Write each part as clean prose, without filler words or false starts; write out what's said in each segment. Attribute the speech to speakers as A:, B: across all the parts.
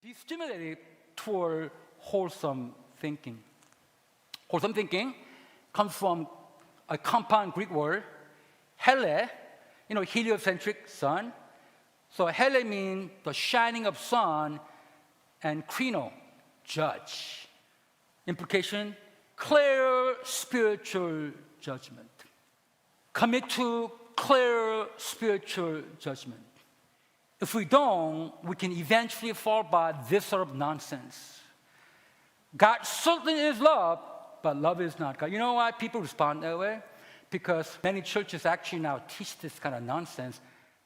A: Be stimulated toward wholesome thinking. Wholesome thinking comes from a compound Greek word, hele, heliocentric sun. So hele means the shining of sun, and krino, judge. Implication, clear spiritual judgment. Commit to clear spiritual judgment. If we don't, we can eventually fall by this sort of nonsense. God certainly is love, but love is not God. You know why people respond that way? Because many churches actually now teach this kind of nonsense.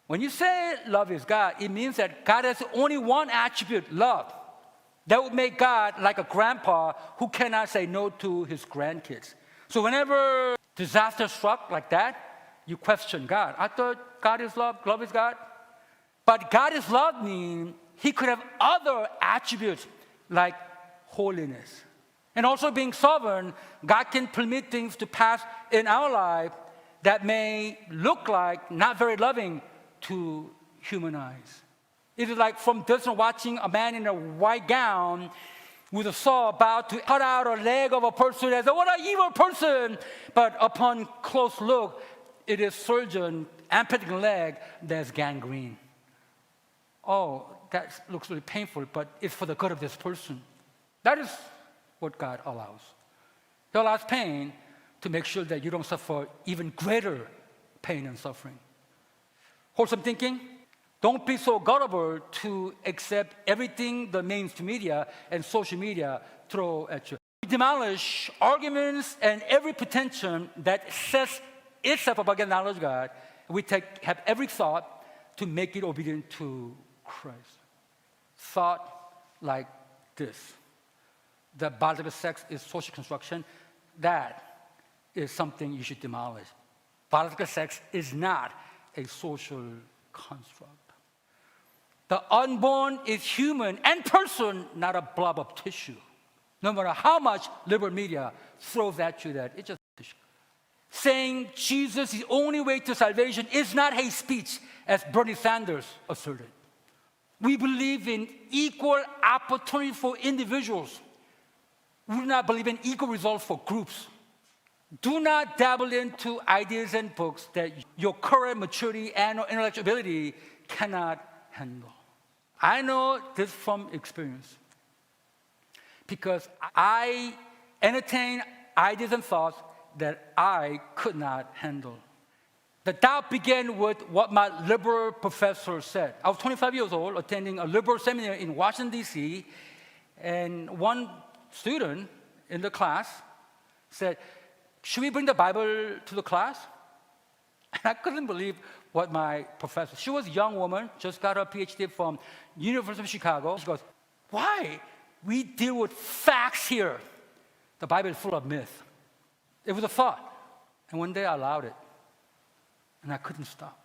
A: When you say love is God, it means that God has only one attribute, love. That would make God like a grandpa who cannot say no to his grandkids. So whenever disaster struck like that, you question God. I thought God is love, love is God. But God is love means he could have other attributes like holiness. And also being sovereign, God can permit things to pass in our life that may look like not very loving to human eyes. It is like from distance watching a man in a white gown with a saw about to cut out a leg of a person as what an evil person. But upon close look, it is surgeon amputating a leg that's gangrene. Oh, that looks really painful, but it's for the good of this person. That is what God allows. He allows pain to make sure that you don't suffer even greater pain and suffering. Wholesome thinking, don't be so gullible to accept everything the mainstream media and social media throw at you. Demolish arguments and every pretension that says itself about the knowledge of God. We have every thought to make it obedient to Christ. Thought like this: that biological sex is social construction. That is something you should demolish. Biological sex is not a social construct. The unborn is human and person, not a blob of tissue. No matter how much liberal media throws at you that, it's just tissue. Saying Jesus is the only way to salvation is not hate speech, as Bernie Sanders asserted. We believe in equal opportunity for individuals. We do not believe in equal results for groups. Do not dabble into ideas and books that your current maturity and intellectual ability cannot handle. I know this from experience because I entertain ideas and thoughts that I could not handle. The doubt began with what my liberal professor said. I was 25 years old, attending a liberal seminar in Washington, D.C., and one student in the class said, "Should we bring the Bible to the class?" And I couldn't believe what my professor, she was a young woman, just got her PhD from University of Chicago. She goes, "Why? We deal with facts here. The Bible is full of myth." It was a thought. And one day I allowed it. And I couldn't stop.